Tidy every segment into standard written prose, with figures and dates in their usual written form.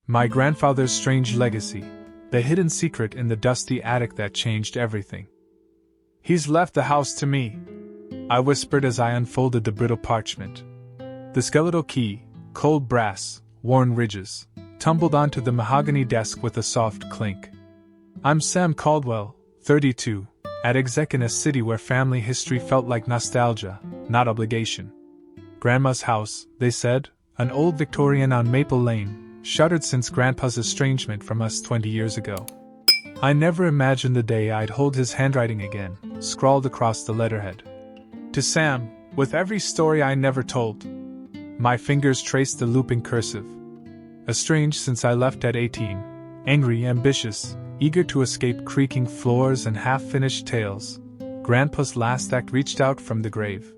My grandfather's strange legacy, the hidden secret in the dusty attic that changed everything. "He's left the house to me," I whispered as I unfolded the brittle parchment. The skeletal key, cold brass, worn ridges, tumbled onto the mahogany desk with a soft clink. "I'm Sam Caldwell, 32, at exec in a city where family history felt like nostalgia, not obligation. Grandma's house," they said, "an old Victorian on Maple Lane, shuttered since Grandpa's estrangement from us 20 years ago." I never imagined the day I'd hold his handwriting again, scrawled across the letterhead. "To Sam, with every story I never told." My fingers traced the looping cursive. Estranged since I left at 18, angry, ambitious, eager to escape creaking floors and half-finished tales, Grandpa's last act reached out from the grave.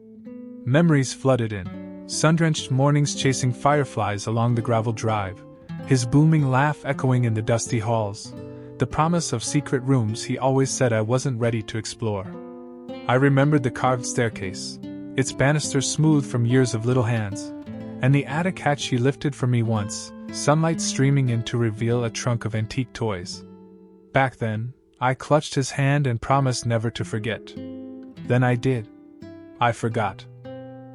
Memories flooded in, sun-drenched mornings chasing fireflies along the gravel drive, his booming laugh echoing in the dusty halls, the promise of secret rooms he always said I wasn't ready to explore. I remembered the carved staircase, its banisters smooth from years of little hands, and the attic hatch he lifted for me once, sunlight streaming in to reveal a trunk of antique toys. Back then, I clutched his hand and promised never to forget. Then I did. I forgot.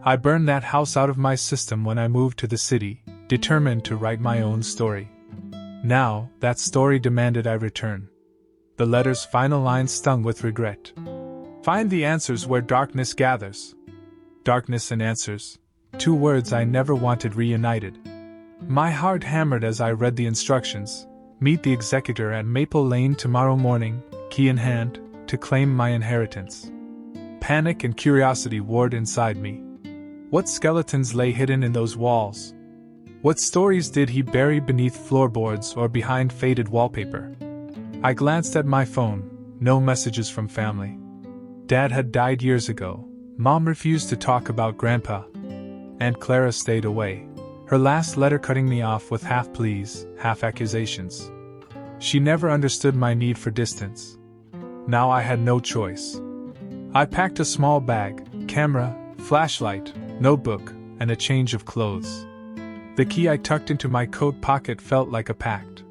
I burned that house out of my system when I moved to the city, determined to write my own story. Now, that story demanded I return. The letter's final line stung with regret. "Find the answers where darkness gathers." Darkness and answers, two words I never wanted reunited. My heart hammered as I read the instructions. "Meet the executor at Maple Lane tomorrow morning, key in hand, to claim my inheritance." Panic and curiosity warred inside me. What skeletons lay hidden in those walls? What stories did he bury beneath floorboards or behind faded wallpaper? I glanced at my phone, no messages from family. Dad had died years ago, Mom refused to talk about Grandpa. Aunt Clara stayed away, her last letter cutting me off with half pleas, half accusations. She never understood my need for distance. Now I had no choice. I packed a small bag, camera, flashlight, notebook, and a change of clothes. The key I tucked into my coat pocket felt like a pact.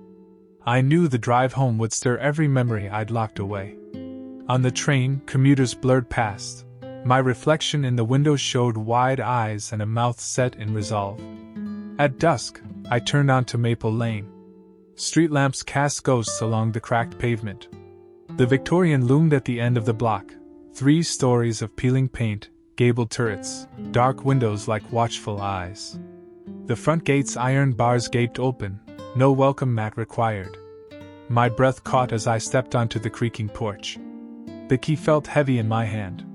I knew the drive home would stir every memory I'd locked away. On the train, commuters blurred past. My reflection in the window showed wide eyes and a mouth set in resolve. At dusk, I turned onto Maple Lane. Street lamps cast ghosts along the cracked pavement. The Victorian loomed at the end of the block, 3 stories of peeling paint, gabled turrets, dark windows like watchful eyes. The front gate's iron bars gaped open, no welcome mat required. My breath caught as I stepped onto the creaking porch. The key felt heavy in my hand.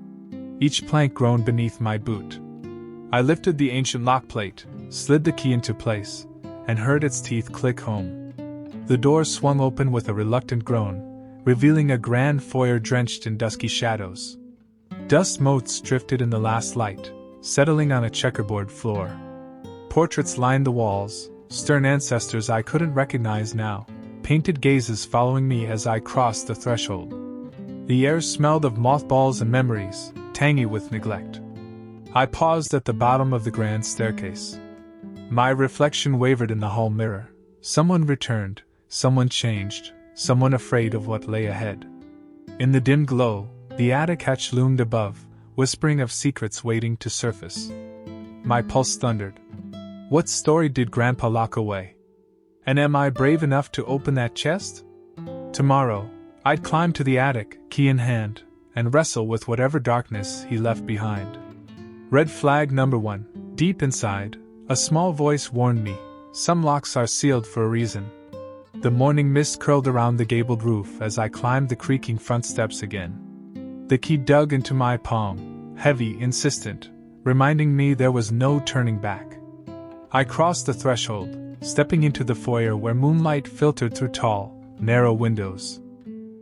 Each plank groaned beneath my boot. I lifted the ancient lock plate, slid the key into place, and heard its teeth click home. The door swung open with a reluctant groan, revealing a grand foyer drenched in dusky shadows. Dust motes drifted in the last light, settling on a checkerboard floor. Portraits lined the walls, stern ancestors I couldn't recognize now, painted gazes following me as I crossed the threshold. The air smelled of mothballs and memories, tangy with neglect. I paused at the bottom of the grand staircase. My reflection wavered in the hall mirror. Someone returned, someone changed, someone afraid of what lay ahead. In the dim glow, the attic hatch loomed above, whispering of secrets waiting to surface. My pulse thundered. What story did Grandpa lock away? And am I brave enough to open that chest? Tomorrow, I'd climb to the attic, key in hand, and wrestle with whatever darkness he left behind. Red flag number 1. Deep inside, a small voice warned me, some locks are sealed for a reason. The morning mist curled around the gabled roof as I climbed the creaking front steps again. The key dug into my palm, heavy, insistent, reminding me there was no turning back. I crossed the threshold, stepping into the foyer where moonlight filtered through tall, narrow windows.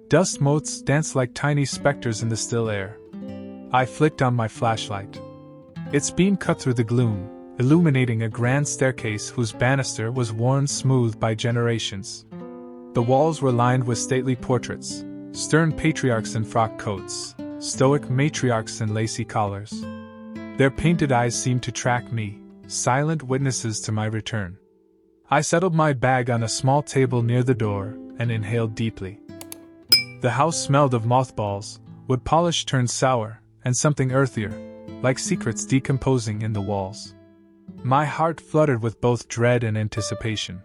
Dust motes danced like tiny specters in the still air. I flicked on my flashlight. Its beam cut through the gloom, illuminating a grand staircase whose banister was worn smooth by generations. The walls were lined with stately portraits, stern patriarchs in frock coats, stoic matriarchs in lacy collars. Their painted eyes seemed to track me, silent witnesses to my return. I settled my bag on a small table near the door and inhaled deeply. The house smelled of mothballs, wood polish turned sour, and something earthier, like secrets decomposing in the walls. My heart fluttered with both dread and anticipation.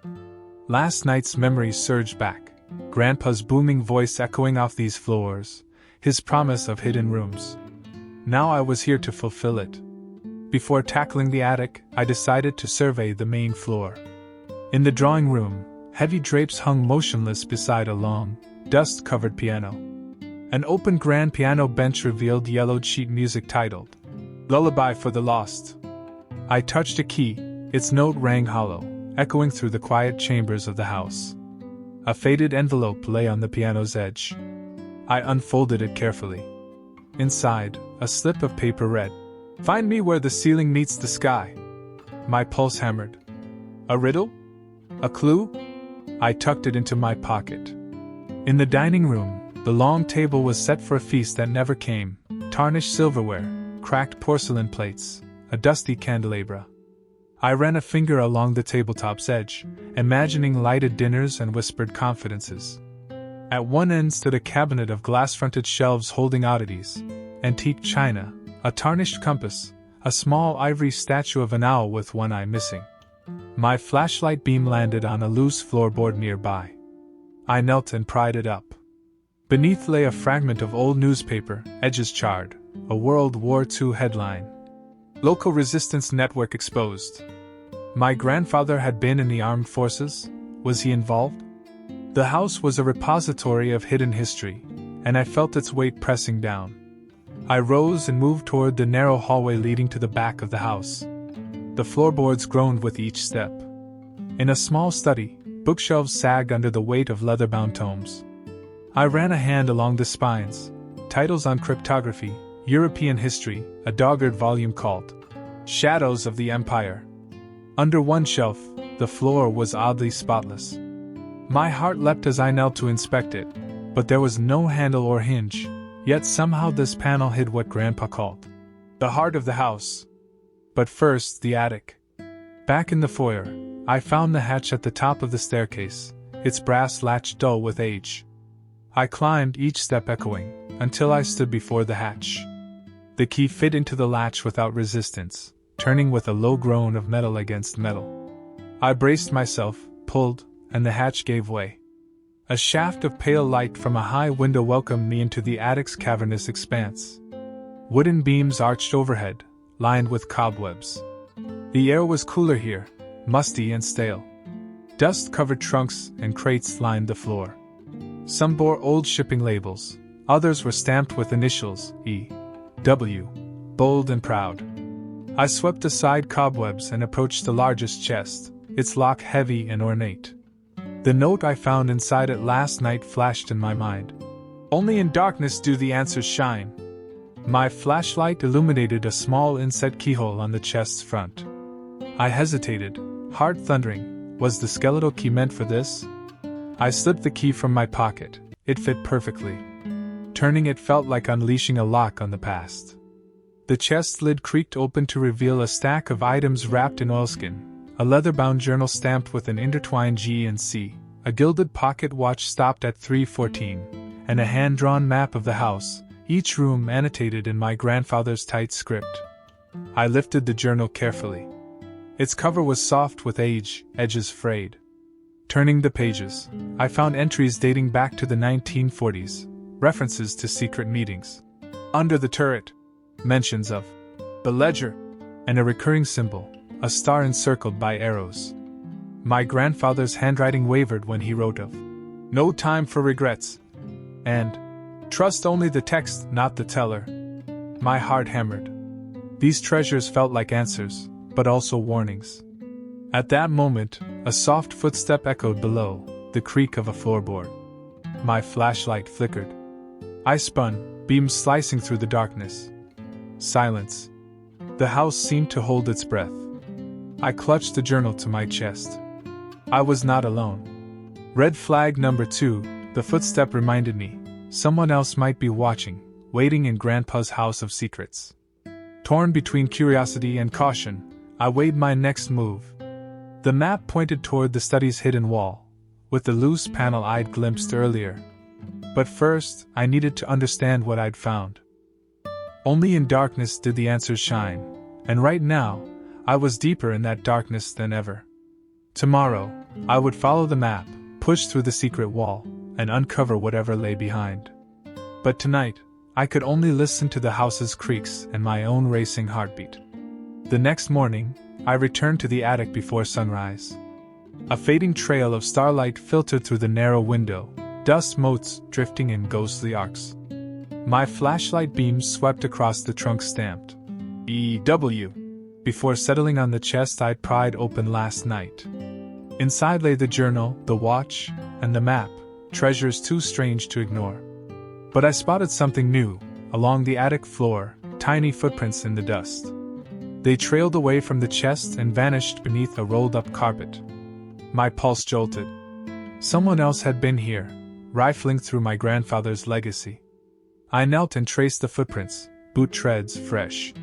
Last night's memories surged back, Grandpa's booming voice echoing off these floors, his promise of hidden rooms. Now I was here to fulfill it. Before tackling the attic, I decided to survey the main floor. In the drawing room, heavy drapes hung motionless beside a long, dust-covered piano. An open grand piano bench revealed yellowed sheet music titled, "Lullaby for the Lost." I touched a key, its note rang hollow, echoing through the quiet chambers of the house. A faded envelope lay on the piano's edge. I unfolded it carefully. Inside, a slip of paper read, "Find me where the ceiling meets the sky." My pulse hammered. A riddle? A clue? I tucked it into my pocket. In the dining room, the long table was set for a feast that never came. Tarnished silverware, cracked porcelain plates, a dusty candelabra. I ran a finger along the tabletop's edge, imagining lighted dinners and whispered confidences. At one end stood a cabinet of glass-fronted shelves holding oddities, antique china, a tarnished compass, a small ivory statue of an owl with one eye missing. My flashlight beam landed on a loose floorboard nearby. I knelt and pried it up. Beneath lay a fragment of old newspaper, edges charred, a World War II headline. "Local Resistance Network Exposed." My grandfather had been in the armed forces. Was he involved? The house was a repository of hidden history, and I felt its weight pressing down. I rose and moved toward the narrow hallway leading to the back of the house. The floorboards groaned with each step. In a small study, bookshelves sagged under the weight of leather-bound tomes. I ran a hand along the spines, titles on cryptography, European history, a dog-eared volume called Shadows of the Empire. Under one shelf, the floor was oddly spotless. My heart leapt as I knelt to inspect it, but there was no handle or hinge, yet somehow this panel hid what Grandpa called the heart of the house. But first, the attic. Back in the foyer, I found the hatch at the top of the staircase, its brass latch dull with age. I climbed, each step echoing, until I stood before the hatch. The key fit into the latch without resistance, turning with a low groan of metal against metal. I braced myself, pulled, and the hatch gave way. A shaft of pale light from a high window welcomed me into the attic's cavernous expanse. Wooden beams arched overhead, lined with cobwebs. The air was cooler here, musty and stale. Dust-covered trunks and crates lined the floor. Some bore old shipping labels, others were stamped with initials, E.W., bold and proud. I swept aside cobwebs and approached the largest chest, its lock heavy and ornate. The note I found inside it last night flashed in my mind. "Only in darkness do the answers shine." My flashlight illuminated a small inset keyhole on the chest's front. I hesitated, heart thundering. Was the skeletal key meant for this? I slipped the key from my pocket. It fit perfectly. Turning it felt like unleashing a lock on the past. The chest lid creaked open to reveal a stack of items wrapped in oilskin, a leather-bound journal stamped with an intertwined G and C, a gilded pocket watch stopped at 3:14, and a hand-drawn map of the house, each room annotated in my grandfather's tight script. I lifted the journal carefully. Its cover was soft with age, edges frayed. Turning the pages, I found entries dating back to the 1940s, references to secret meetings. Under the turret, mentions of the ledger, and a recurring symbol, a star encircled by arrows. My grandfather's handwriting wavered when he wrote of "No time for regrets," and "Trust only the text, not the teller." My heart hammered. These treasures felt like answers, but also warnings. At that moment, a soft footstep echoed below, the creak of a floorboard. My flashlight flickered. I spun, beams slicing through the darkness. Silence. The house seemed to hold its breath. I clutched the journal to my chest. I was not alone. Red flag number 2, the footstep reminded me. Someone else might be watching, waiting in Grandpa's house of secrets. Torn between curiosity and caution, I weighed my next move. The map pointed toward the study's hidden wall, with the loose panel I'd glimpsed earlier. But first, I needed to understand what I'd found. Only in darkness did the answers shine, and right now, I was deeper in that darkness than ever. Tomorrow, I would follow the map, push through the secret wall, and uncover whatever lay behind. But tonight, I could only listen to the house's creaks and my own racing heartbeat. The next morning, I returned to the attic before sunrise. A fading trail of starlight filtered through the narrow window, dust motes drifting in ghostly arcs. My flashlight beams swept across the trunk stamped E.W. before settling on the chest I'd pried open last night. Inside lay the journal, the watch, and the map, treasures too strange to ignore. But I spotted something new, along the attic floor, tiny footprints in the dust. They trailed away from the chest and vanished beneath a rolled-up carpet. My pulse jolted. Someone else had been here, rifling through my grandfather's legacy. I knelt and traced the footprints, boot treads fresh.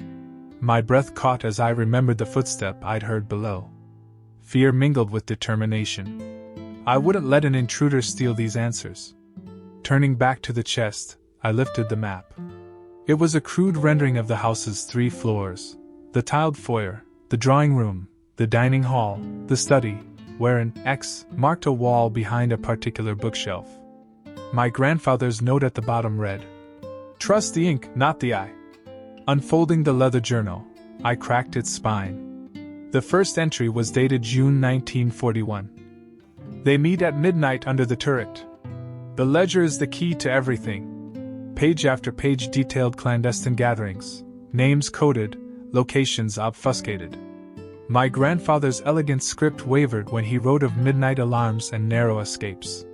My breath caught as I remembered the footstep I'd heard below. Fear mingled with determination. I wouldn't let an intruder steal these answers. Turning back to the chest, I lifted the map. It was a crude rendering of the house's 3 floors: the tiled foyer, the drawing room, the dining hall, the study, where an X marked a wall behind a particular bookshelf. My grandfather's note at the bottom read, "Trust the ink, not the eye." Unfolding the leather journal, I cracked its spine. The first entry was dated June 1941. They meet at midnight under the turret. The ledger is the key to everything. Page after page detailed clandestine gatherings, names coded, locations obfuscated. My grandfather's elegant script wavered when he wrote of midnight alarms and narrow escapes.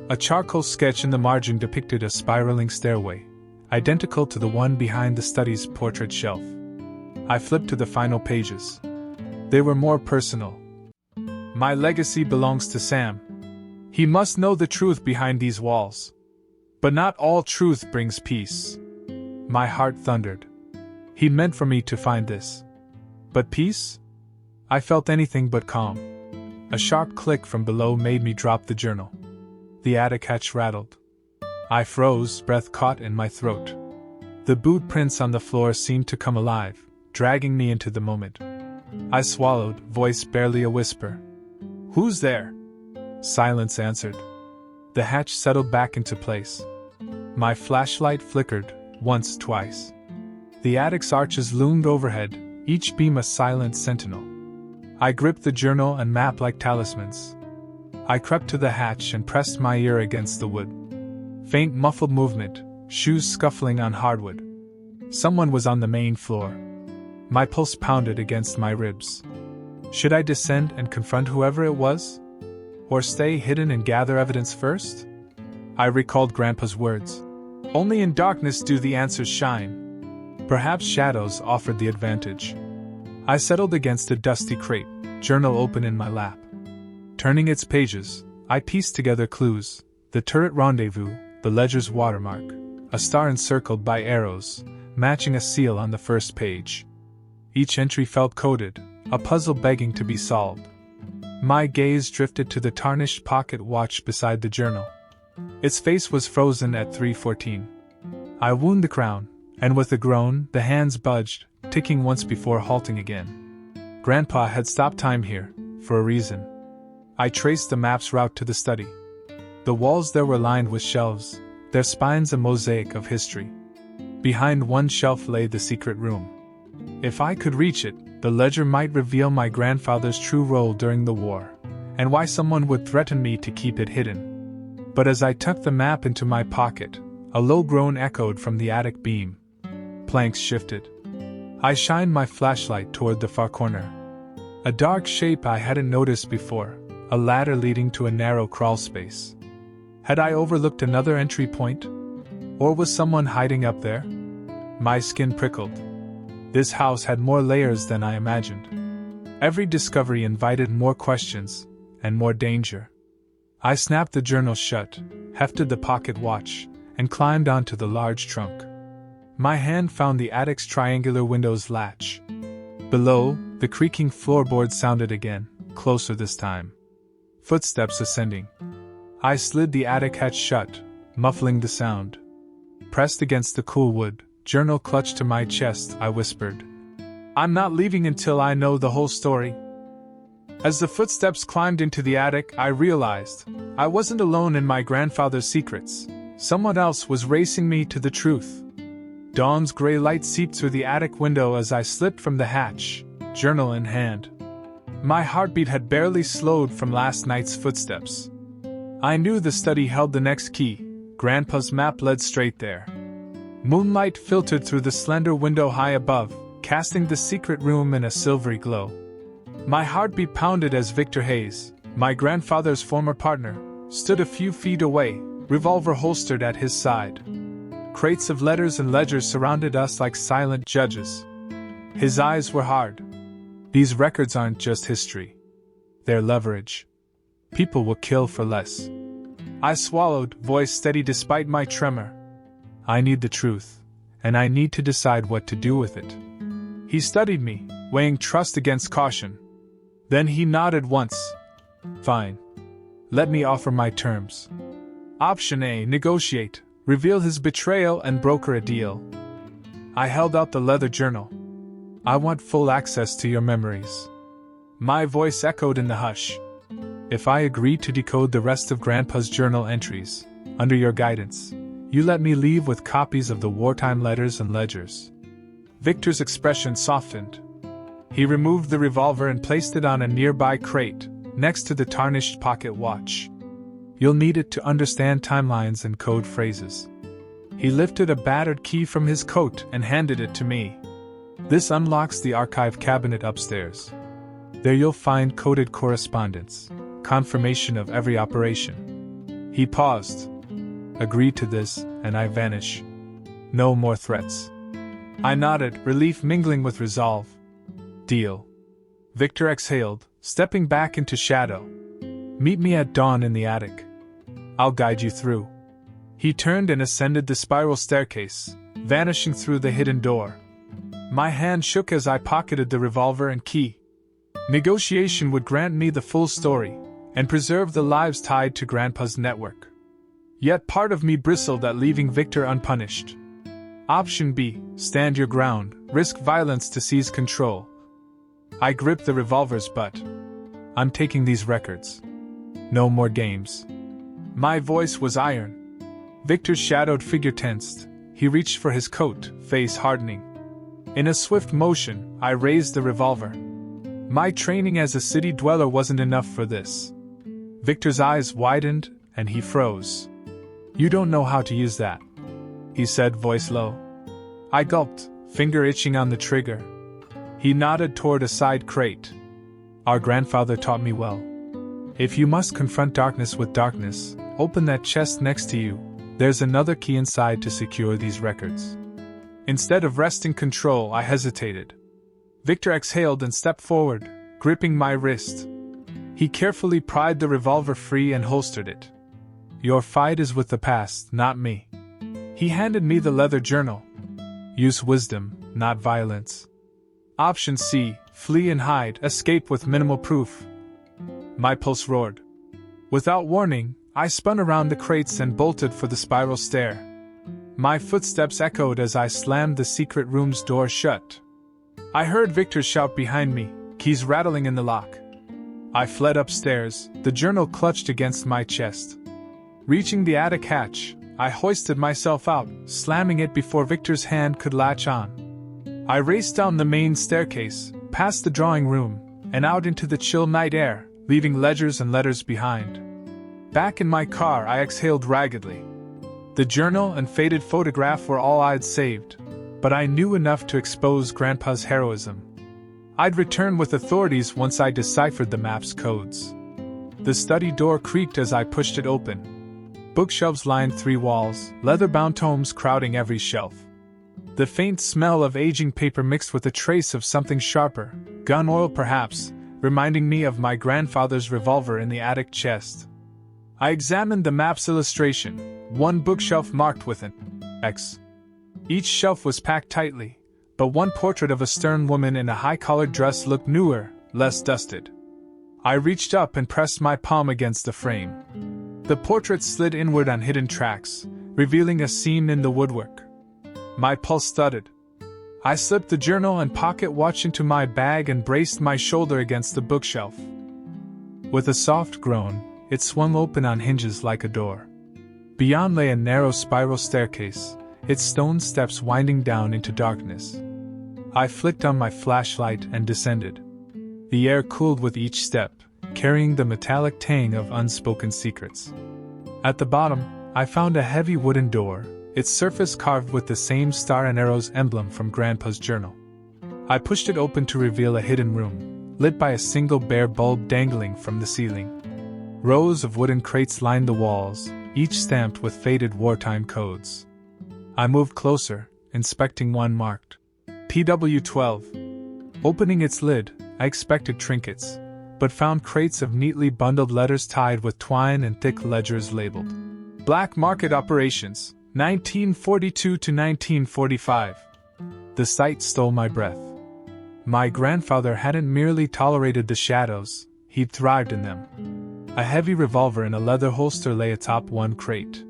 A charcoal sketch in the margin depicted a spiraling stairway, identical to the one behind the study's portrait shelf. I flipped to the final pages. They were more personal. "My legacy belongs to Sam. He must know the truth behind these walls. But not all truth brings peace." My heart thundered. He meant for me to find this. But peace? I felt anything but calm. A sharp click from below made me drop the journal. The attic hatch rattled. I froze, breath caught in my throat. The boot prints on the floor seemed to come alive, dragging me into the moment. I swallowed, voice barely a whisper. "Who's there?" Silence answered. The hatch settled back into place. My flashlight flickered, once, twice. The attic's arches loomed overhead, each beam a silent sentinel. I gripped the journal and map like talismans. I crept to the hatch and pressed my ear against the wood. Faint muffled movement, shoes scuffling on hardwood. Someone was on the main floor. My pulse pounded against my ribs. Should I descend and confront whoever it was? Or stay hidden and gather evidence first? I recalled Grandpa's words. Only in darkness do the answers shine. Perhaps shadows offered the advantage. I settled against a dusty crate, journal open in my lap. Turning its pages, I pieced together clues: the turret rendezvous, the ledger's watermark, a star encircled by arrows, matching a seal on the first page. Each entry felt coded, a puzzle begging to be solved. My gaze drifted to the tarnished pocket watch beside the journal. Its face was frozen at 3:14. I wound the crown, and with a groan, the hands budged, ticking once before halting again. Grandpa had stopped time here, for a reason. I traced the map's route to the study. The walls there were lined with shelves, their spines a mosaic of history. Behind one shelf lay the secret room. If I could reach it, the ledger might reveal my grandfather's true role during the war, and why someone would threaten me to keep it hidden. But as I tucked the map into my pocket, a low groan echoed from the attic beam. Planks shifted. I shined my flashlight toward the far corner. A dark shape I hadn't noticed before, a ladder leading to a narrow crawl space. Had I overlooked another entry point? Or was someone hiding up there? My skin prickled. This house had more layers than I imagined. Every discovery invited more questions, and more danger. I snapped the journal shut, hefted the pocket watch, and climbed onto the large trunk. My hand found the attic's triangular window's latch. Below, the creaking floorboard sounded again, closer this time. Footsteps ascending. I slid the attic hatch shut, muffling the sound. Pressed against the cool wood, journal clutched to my chest, I whispered, "I'm not leaving until I know the whole story." As the footsteps climbed into the attic, I realized I wasn't alone in my grandfather's secrets. Someone else was racing me to the truth. Dawn's gray light seeped through the attic window as I slipped from the hatch, journal in hand. My heartbeat had barely slowed from last night's footsteps. I knew the study held the next key. Grandpa's map led straight there. Moonlight filtered through the slender window high above, casting the secret room in a silvery glow. My heartbeat pounded as Victor Hayes, my grandfather's former partner, stood a few feet away, revolver holstered at his side. Crates of letters and ledgers surrounded us like silent judges. His eyes were hard. These records aren't just history. They're leverage. People will kill for less. I swallowed, voice steady despite my tremor. I need the truth, and I need to decide what to do with it. He studied me, weighing trust against caution. Then he nodded once. Fine. Let me offer my terms. Option A, negotiate, reveal his betrayal and broker a deal. I held out the leather journal. I want full access to your memories. My voice echoed in the hush. If I agree to decode the rest of Grandpa's journal entries, under your guidance, you let me leave with copies of the wartime letters and ledgers. Victor's expression softened. He removed the revolver and placed it on a nearby crate, next to the tarnished pocket watch. You'll need it to understand timelines and code phrases. He lifted a battered key from his coat and handed it to me. This unlocks the archive cabinet upstairs. There you'll find coded correspondence, confirmation of every operation. He paused. Agree to this, and I vanish. No more threats. I nodded, relief mingling with resolve. Deal. Victor exhaled, stepping back into shadow. Meet me at dawn in the attic. I'll guide you through. He turned and ascended the spiral staircase, vanishing through the hidden door. My hand shook as I pocketed the revolver and key. Negotiation would grant me the full story, and preserve the lives tied to Grandpa's network. Yet part of me bristled at leaving Victor unpunished. Option B, stand your ground, risk violence to seize control. I gripped the revolver's butt. I'm taking these records. No more games. My voice was iron. Victor's shadowed figure tensed. He reached for his coat, face hardening. In a swift motion, I raised the revolver. My training as a city dweller wasn't enough for this. Victor's eyes widened, and he froze. You don't know how to use that, he said, voice low. I gulped, finger itching on the trigger. He nodded toward a side crate. Our grandfather taught me well. If you must confront darkness with darkness, open that chest next to you. There's another key inside to secure these records. Instead of wresting control, I hesitated. Victor exhaled and stepped forward, gripping my wrist. He carefully pried the revolver free and holstered it. Your fight is with the past, not me. He handed me the leather journal. Use wisdom, not violence. Option C, flee and hide, escape with minimal proof. My pulse roared. Without warning, I spun around the crates and bolted for the spiral stair. My footsteps echoed as I slammed the secret room's door shut. I heard Victor shout behind me, keys rattling in the lock. I fled upstairs, the journal clutched against my chest. Reaching the attic hatch, I hoisted myself out, slamming it before Victor's hand could latch on. I raced down the main staircase, past the drawing room, and out into the chill night air, leaving ledgers and letters behind. Back in my car, I exhaled raggedly. The journal and faded photograph were all I'd saved, but I knew enough to expose Grandpa's heroism. I'd return with authorities once I deciphered the map's codes. The study door creaked as I pushed it open. Bookshelves lined 3 walls, leather-bound tomes crowding every shelf. The faint smell of aging paper mixed with a trace of something sharper, gun oil perhaps, reminding me of my grandfather's revolver in the attic chest. I examined the map's illustration, one bookshelf marked with an X. Each shelf was packed tightly, but one portrait of a stern woman in a high-collared dress looked newer, less dusted. I reached up and pressed my palm against the frame. The portrait slid inward on hidden tracks, revealing a seam in the woodwork. My pulse thudded. I slipped the journal and pocket watch into my bag and braced my shoulder against the bookshelf. With a soft groan, it swung open on hinges like a door. Beyond lay a narrow spiral staircase, its stone steps winding down into darkness. I flicked on my flashlight and descended. The air cooled with each step, carrying the metallic tang of unspoken secrets. At the bottom, I found a heavy wooden door, its surface carved with the same star and arrows emblem from Grandpa's journal. I pushed it open to reveal a hidden room, lit by a single bare bulb dangling from the ceiling. Rows of wooden crates lined the walls, each stamped with faded wartime codes. I moved closer, inspecting one marked PW12. Opening its lid, I expected trinkets, but found crates of neatly bundled letters tied with twine and thick ledgers labeled Black Market Operations, 1942 to 1945. The sight stole my breath. My grandfather hadn't merely tolerated the shadows, he'd thrived in them. A heavy revolver in a leather holster lay atop one crate.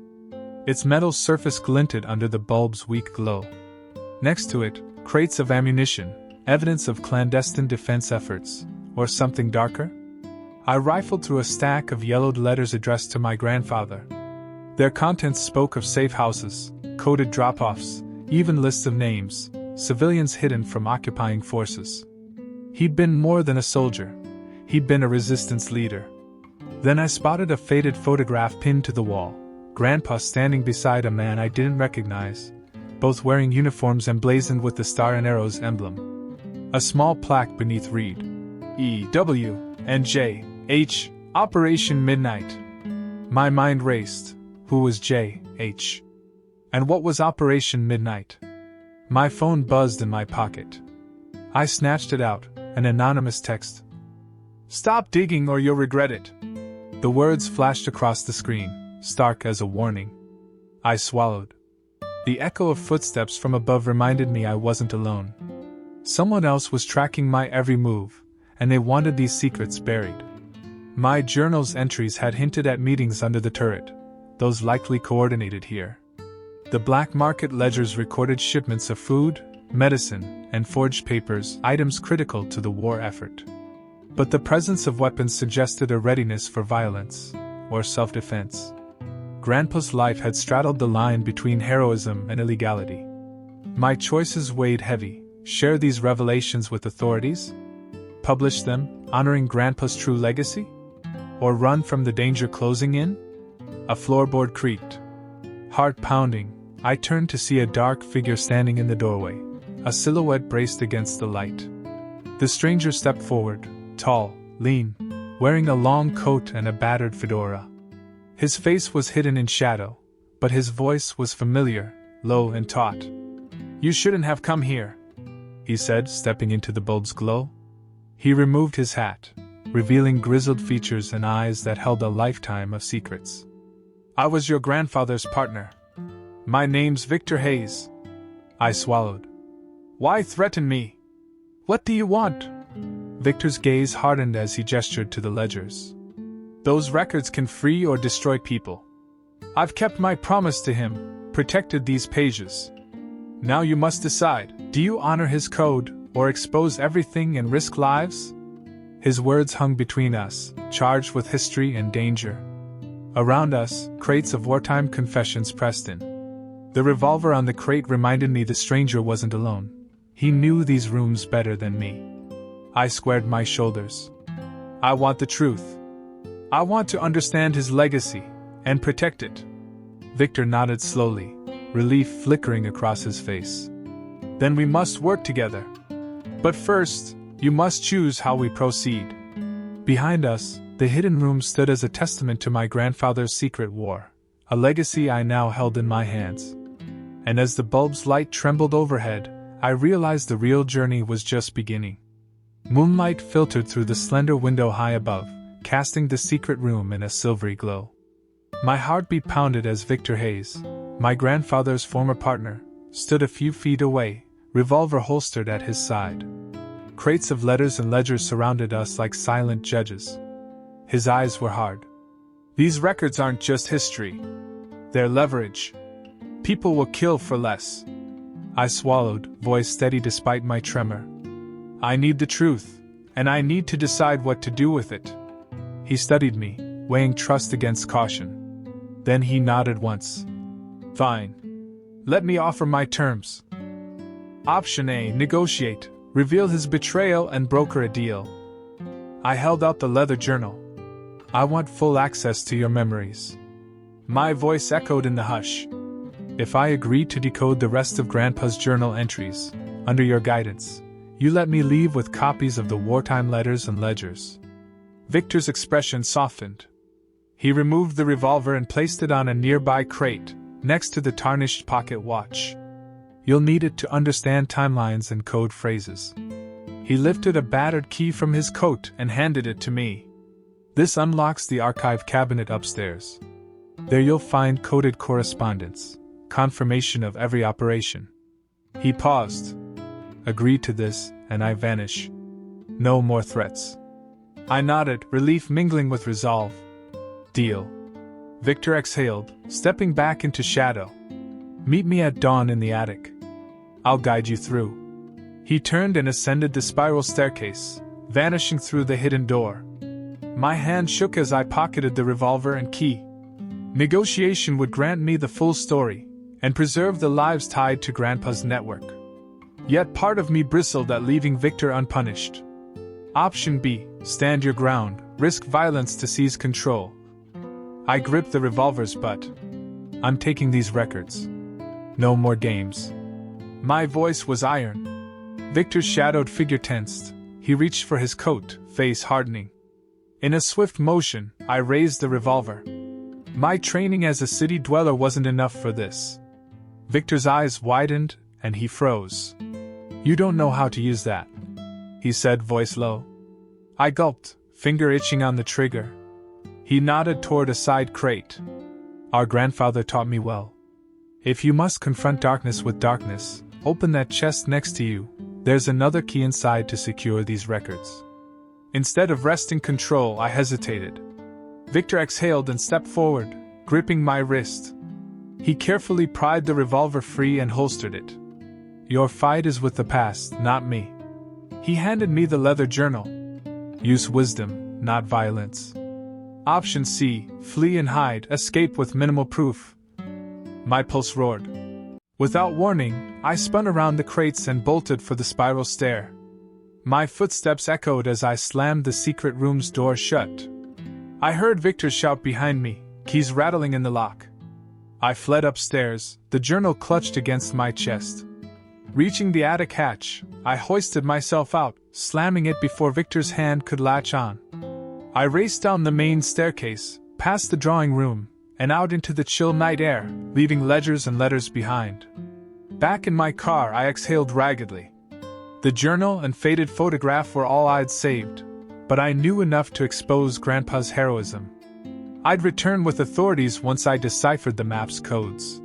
Its metal surface glinted under the bulb's weak glow. Next to it, crates of ammunition, evidence of clandestine defense efforts, or something darker? I rifled through a stack of yellowed letters addressed to my grandfather. Their contents spoke of safe houses, coded drop-offs, even lists of names, civilians hidden from occupying forces. He'd been more than a soldier. He'd been a resistance leader. Then I spotted a faded photograph pinned to the wall, Grandpa standing beside a man I didn't recognize, both wearing uniforms emblazoned with the star and arrows emblem. A small plaque beneath read, E.W. and J.H. Operation Midnight. My mind raced. Who was J.H.? And what was Operation Midnight? My phone buzzed in my pocket. I snatched it out, an anonymous text. "Stop digging or you'll regret it." The words flashed across the screen, stark as a warning. I swallowed. The echo of footsteps from above reminded me I wasn't alone. Someone else was tracking my every move, and they wanted these secrets buried. My journal's entries had hinted at meetings under the turret, those likely coordinated here. The black market ledgers recorded shipments of food, medicine, and forged papers, items critical to the war effort. But the presence of weapons suggested a readiness for violence, or self-defense. Grandpa's life had straddled the line between heroism and illegality. My choices weighed heavy. Share these revelations with authorities? Publish them, honoring Grandpa's true legacy? Or run from the danger closing in? A floorboard creaked. Heart pounding, I turned to see a dark figure standing in the doorway, a silhouette braced against the light. The stranger stepped forward, tall, lean, wearing a long coat and a battered fedora. His face was hidden in shadow, but his voice was familiar, low and taut. "You shouldn't have come here," he said, stepping into the bulb's glow. He removed his hat, revealing grizzled features and eyes that held a lifetime of secrets. "I was your grandfather's partner. My name's Victor Hayes." I swallowed. "Why threaten me? What do you want?" Victor's gaze hardened as he gestured to the ledgers. "Those records can free or destroy people. I've kept my promise to him, protected these pages. Now you must decide, do you honor his code, or expose everything and risk lives?" His words hung between us, charged with history and danger. Around us, crates of wartime confessions pressed in. The revolver on the crate reminded me the stranger wasn't alone. He knew these rooms better than me. I squared my shoulders. "I want the truth. I want to understand his legacy, and protect it." Victor nodded slowly, relief flickering across his face. "Then we must work together. But first, you must choose how we proceed." Behind us, the hidden room stood as a testament to my grandfather's secret war, a legacy I now held in my hands. And as the bulb's light trembled overhead, I realized the real journey was just beginning. Moonlight filtered through the slender window high above, casting the secret room in a silvery glow. My heartbeat pounded as Victor Hayes, my grandfather's former partner, stood a few feet away, revolver holstered at his side. Crates of letters and ledgers surrounded us like silent judges, His eyes were hard. These records aren't just history. They're leverage. People will kill for less. I swallowed, voice steady despite my tremor. I need the truth, and I need to decide what to do with it. He studied me, weighing trust against caution. Then he nodded once. Fine. Let me offer my terms. Option A, negotiate, reveal his betrayal and broker a deal. I held out the leather journal. I want full access to your memories. My voice echoed in the hush. If I agree to decode the rest of Grandpa's journal entries, under your guidance, you let me leave with copies of the wartime letters and ledgers. Victor's expression softened. He removed the revolver and placed it on a nearby crate, next to the tarnished pocket watch. You'll need it to understand timelines and code phrases. He lifted a battered key from his coat and handed it to me. This unlocks the archive cabinet upstairs. There you'll find coded correspondence, confirmation of every operation. He paused. Agree to this, and I vanish. No more threats. I nodded, relief mingling with resolve. Deal. Victor exhaled, stepping back into shadow. Meet me at dawn in the attic. I'll guide you through. He turned and ascended the spiral staircase, vanishing through the hidden door. My hand shook as I pocketed the revolver and key. Negotiation would grant me the full story, and preserve the lives tied to Grandpa's network. Yet part of me bristled at leaving Victor unpunished. Option B, stand your ground, risk violence to seize control. I gripped the revolver's butt. I'm taking these records. No more games. My voice was iron. Victor's shadowed figure tensed. He reached for his coat, face hardening. In a swift motion, I raised the revolver. My training as a city dweller wasn't enough for this. Victor's eyes widened, and he froze. You don't know how to use that, he said, voice low. I gulped, finger itching on the trigger. He nodded toward a side crate. Our grandfather taught me well. If you must confront darkness with darkness, open that chest next to you. There's another key inside to secure these records. Instead of wresting control, I hesitated. Victor exhaled and stepped forward, gripping my wrist. He carefully pried the revolver free and holstered it. Your fight is with the past, not me. He handed me the leather journal. Use wisdom, not violence. Option C, flee and hide, escape with minimal proof. My pulse roared. Without warning, I spun around the crates and bolted for the spiral stair. My footsteps echoed as I slammed the secret room's door shut. I heard Victor shout behind me, keys rattling in the lock. I fled upstairs, the journal clutched against my chest. Reaching the attic hatch, I hoisted myself out, slamming it before Victor's hand could latch on. I raced down the main staircase, past the drawing room, and out into the chill night air, leaving ledgers and letters behind. Back in my car, I exhaled raggedly. The journal and faded photograph were all I'd saved, but I knew enough to expose Grandpa's heroism. I'd return with authorities once I deciphered the map's codes.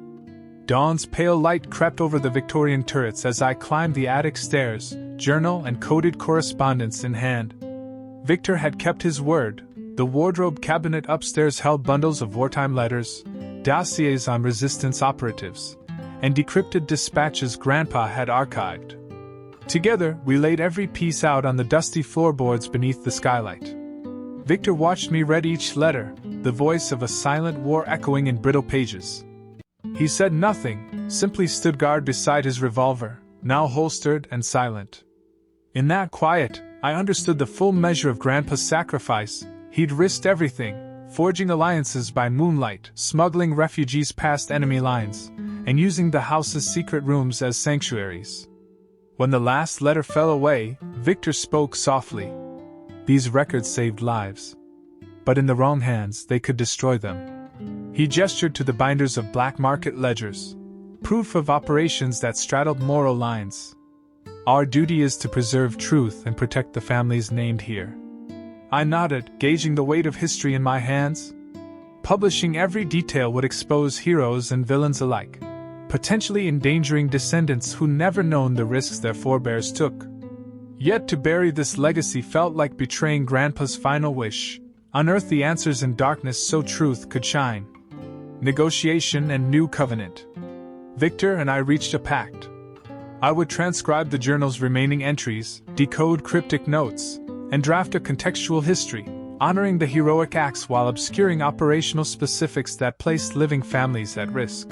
Dawn's pale light crept over the Victorian turrets as I climbed the attic stairs, journal and coded correspondence in hand. Victor had kept his word. The wardrobe cabinet upstairs held bundles of wartime letters, dossiers on resistance operatives, and decrypted dispatches Grandpa had archived. Together, we laid every piece out on the dusty floorboards beneath the skylight. Victor watched me read each letter, the voice of a silent war echoing in brittle pages. He said nothing, simply stood guard beside his revolver, now holstered and silent. In that quiet, I understood the full measure of Grandpa's sacrifice. He'd risked everything, forging alliances by moonlight, smuggling refugees past enemy lines, and using the house's secret rooms as sanctuaries. When the last letter fell away, Victor spoke softly. These records saved lives. But in the wrong hands, they could destroy them. He gestured to the binders of black market ledgers, proof of operations that straddled moral lines. Our duty is to preserve truth and protect the families named here. I nodded, gauging the weight of history in my hands. Publishing every detail would expose heroes and villains alike, potentially endangering descendants who never known the risks their forebears took. Yet to bury this legacy felt like betraying Grandpa's final wish, Unearth the answers in darkness so truth could shine. Negotiation and new covenant. Victor and I reached a pact. I would transcribe the journal's remaining entries, decode cryptic notes, and draft a contextual history, honoring the heroic acts while obscuring operational specifics that placed living families at risk.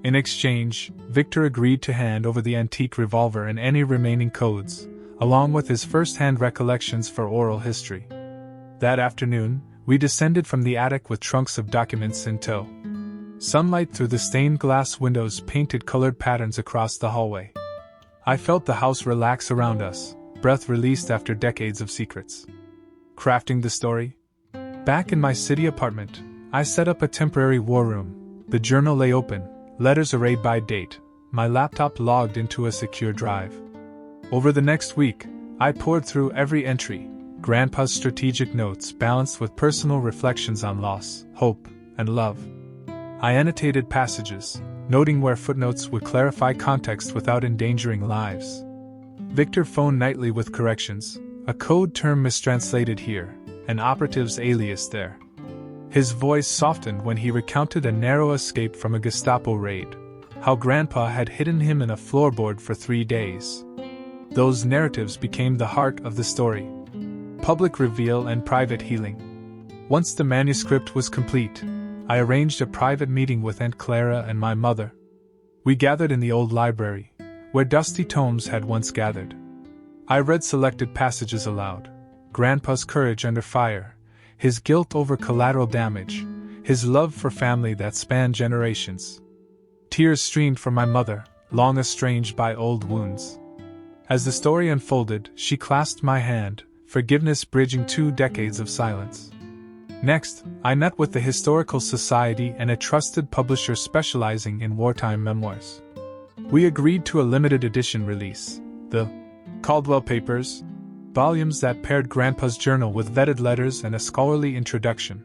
In exchange, Victor agreed to hand over the antique revolver and any remaining codes, along with his first-hand recollections for oral history. That afternoon, we descended from the attic with trunks of documents in tow. Sunlight through the stained glass windows painted colored patterns across the hallway. I felt the house relax around us, breath released after decades of secrets. Crafting the story? Back in my city apartment, I set up a temporary war room. The journal lay open, letters arrayed by date, my laptop logged into a secure drive. Over the next week, I poured through every entry, Grandpa's strategic notes balanced with personal reflections on loss, hope, and love. I annotated passages, noting where footnotes would clarify context without endangering lives. Victor phoned nightly with corrections, a code term mistranslated here, an operative's alias there. His voice softened when he recounted a narrow escape from a Gestapo raid, how Grandpa had hidden him in a floorboard for 3 days. Those narratives became the heart of the story. Public reveal and private healing. Once the manuscript was complete, I arranged a private meeting with Aunt Clara and my mother. We gathered in the old library, where dusty tomes had once gathered. I read selected passages aloud. Grandpa's courage under fire, his guilt over collateral damage, his love for family that spanned generations. Tears streamed from my mother, long estranged by old wounds. As the story unfolded, she clasped my hand, forgiveness bridging 2 decades of silence. Next, I met with the Historical Society and a trusted publisher specializing in wartime memoirs. We agreed to a limited edition release, the Caldwell Papers, volumes that paired Grandpa's journal with vetted letters and a scholarly introduction.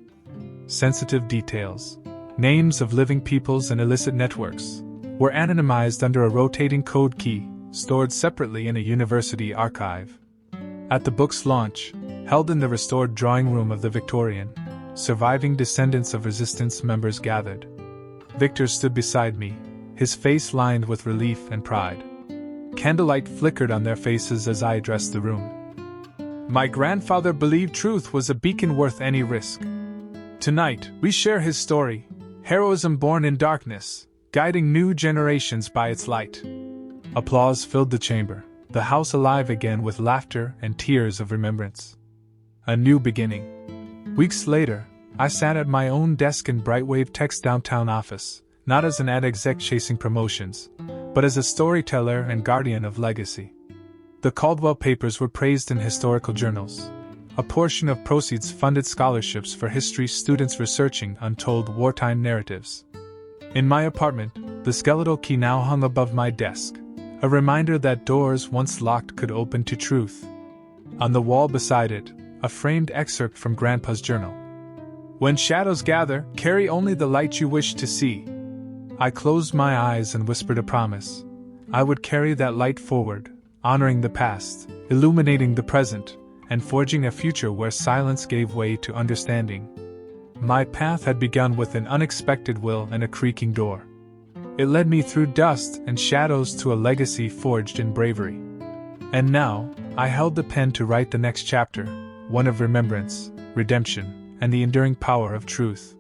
Sensitive details, names of living peoples and illicit networks, were anonymized under a rotating code key, stored separately in a university archive. At the book's launch, held in the restored drawing room of the Victorian, surviving descendants of resistance members gathered. Victor stood beside me, his face lined with relief and pride. Candlelight flickered on their faces as I addressed the room. My grandfather believed truth was a beacon worth any risk. Tonight, we share his story, heroism born in darkness, guiding new generations by its light. Applause filled the chamber, the house alive again with laughter and tears of remembrance. A new beginning. Weeks later, I sat at my own desk in Brightwave Tech's downtown office, not as an ad exec chasing promotions, but as a storyteller and guardian of legacy. The Caldwell Papers were praised in historical journals. A portion of proceeds funded scholarships for history students researching untold wartime narratives. In my apartment, the skeletal key now hung above my desk, a reminder that doors once locked could open to truth. On the wall beside it, a framed excerpt from Grandpa's journal. When shadows gather, carry only the light you wish to see. I closed my eyes and whispered a promise. I would carry that light forward, honoring the past, illuminating the present, and forging a future where silence gave way to understanding. My path had begun with an unexpected will and a creaking door. It led me through dust and shadows to a legacy forged in bravery. And now, I held the pen to write the next chapter, one of remembrance, redemption, and the enduring power of truth.